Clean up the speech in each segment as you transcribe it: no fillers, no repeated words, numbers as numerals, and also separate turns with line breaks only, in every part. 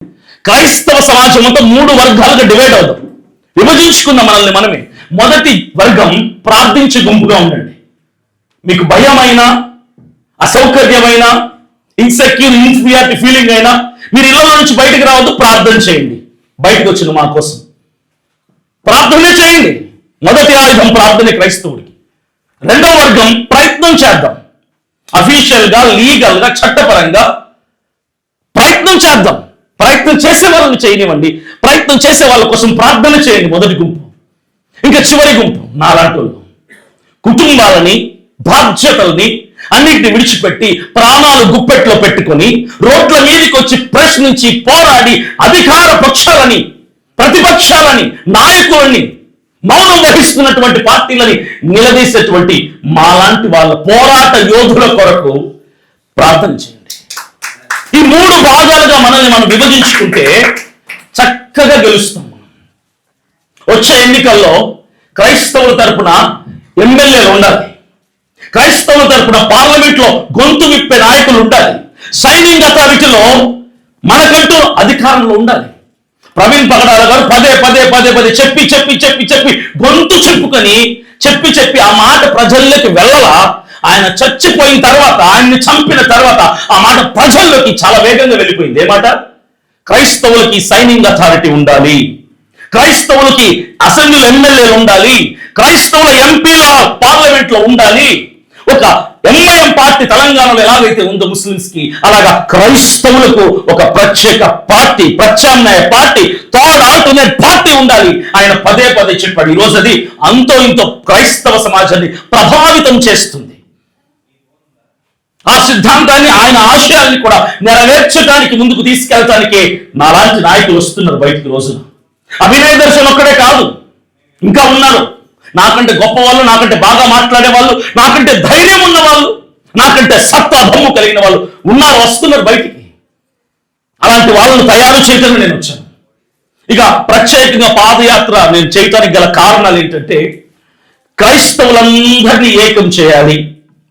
క్రైస్తవ సమాజం అంతా 3 వర్గాలుగా డివైడ్ అవుతాం, విభజించుకున్న మనల్ని మనమే. మొదటి వర్గం ప్రార్థించే గుంపుగా ఉండండి. మీకు భయమైన, అసౌకర్యమైన, ఇన్సెక్యూర్, ఇన్ఫీరియారిటీ ఫీలింగ్ అయినా మీరు ఇళ్ల నుంచి బయటకు రావద్దు, ప్రార్థన చేయండి. బయటకు వచ్చిన మా కోసం ప్రార్థనే చేయండి. మొదటి ఆయుధం ప్రార్థనే క్రైస్తవుడికి. రెండవ వర్గం ప్రయత్నం చేద్దాం, అఫీషియల్ గా, లీగల్ గా, చట్టపరంగా ప్రయత్నం చేద్దాం. ప్రయత్నం చేసే వాళ్ళని చేయనివ్వండి, ప్రయత్నం చేసే వాళ్ళ కోసం ప్రార్థన చేయండి. మొదటి గుంపు. ఇంకా చివరి గుంపు నాలాంటి వాళ్ళు, కుటుంబాలని, బాధ్యతల్ని అన్నిటిని విడిచిపెట్టి ప్రాణాలు గుప్పెట్లో పెట్టుకొని రోడ్ల మీదకి వచ్చి ప్రశ్నించి పోరాడి అధికార పక్షాలని, ప్రతిపక్షాలని, నాయకులని, మౌనం వహిస్తున్నటువంటి పార్టీలని నిలదీసేటువంటి మాలాంటి వాళ్ళ పోరాట యోధుల కొరకు ప్రార్థన చేయండి. ఈ 3 భాగాలుగా మనల్ని మనం విభజించుకుంటే చక్కగా గెలుస్తాం. వచ్చే ఎన్నికల్లో క్రైస్తవుల తరపున ఎమ్మెల్యేలు ఉండాలి, క్రైస్తవుల తరపున పార్లమెంట్ లో గొంతు విప్పే నాయకులు ఉండాలి, సైనింగ్ అథారిటీలో మనకంటూ అధికారంలో ఉండాలి. ప్రవీణ్ పగడాల గారు పదే పదే పదే పదే చెప్పి చెప్పి చెప్పి చెప్పి గొంతు చెప్పుకొని చెప్పి ఆ మాట ప్రజల్లోకి వెళ్ళలా. ఆయన చచ్చిపోయిన తర్వాత, ఆయన్ని చంపిన తర్వాత ఆ మాట ప్రజల్లోకి చాలా వేగంగా వెళ్ళిపోయింది. ఏమాట? క్రైస్తవులకి సైనింగ్ అథారిటీ ఉండాలి, క్రైస్తవులకి అసెంబ్లీలో ఎమ్మెల్యేలు ఉండాలి, క్రైస్తవుల ఎంపీల పార్లమెంట్ లో ఉండాలి. ఒక ఎంఐఎం పార్టీ తెలంగాణలో ఎలాగైతే ఉందో ముస్లిమ్స్ కి, అలాగా క్రైస్తవులకు ఒక ప్రత్యేక పార్టీ, ప్రత్యామ్నాయ పార్టీ, థర్డ్ ఆల్టర్నేట్ పార్టీ ఉండాలి. ఆయన పదే పదే చెప్పాడు. ఈరోజు అది అంతో ఇంతో క్రైస్తవ సమాజాన్ని ప్రభావితం చేస్తుంది. ఆ సిద్ధాంతాన్ని, ఆయన ఆశయాల్ని కూడా నెరవేర్చడానికి, ముందుకు తీసుకెళ్ళటానికి నాలాంటి నాయకులు వస్తున్నారు బయటికి రోజున. అభినయ దర్శనం ఒక్కడే కాదు, ఇంకా ఉన్నారు. నాకంటే గొప్ప వాళ్ళు, నాకంటే బాగా మాట్లాడే వాళ్ళు, నాకంటే ధైర్యం ఉన్న వాళ్ళు, నాకంటే సత్తా దమ్ము కలిగిన వాళ్ళు ఉన్నారు, వస్తున్నారు బయటికి. అలాంటి వాళ్ళను తయారు చేయడానికి నేను వచ్చాను. ఇక ప్రత్యేకంగా పాదయాత్ర నేను చేయటానికి గల కారణాలు ఏంటంటే, క్రైస్తవులందరినీ ఏకం చేయాలి.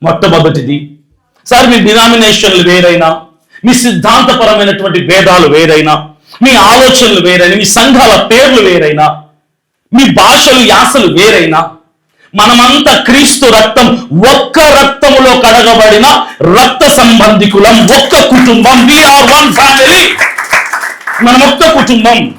మొట్టమొదటిది, సార్ మీ డినామినేషన్లు వేరైనా, మీ సిద్ధాంతపరమైనటువంటి భేదాలు వేరైనా, మీ ఆలోచనలు వేరైనా, మీ సంఘాల పేర్లు వేరైనా, మీ భాషలు, యాసలు వేరైనా, మనమంతా క్రీస్తు రక్తం, ఒక్క రక్తములో కడగబడిన రక్త సంబంధికులం, ఒక్క కుటుంబం. We are one family. మనం ఒక్క కుటుంబం.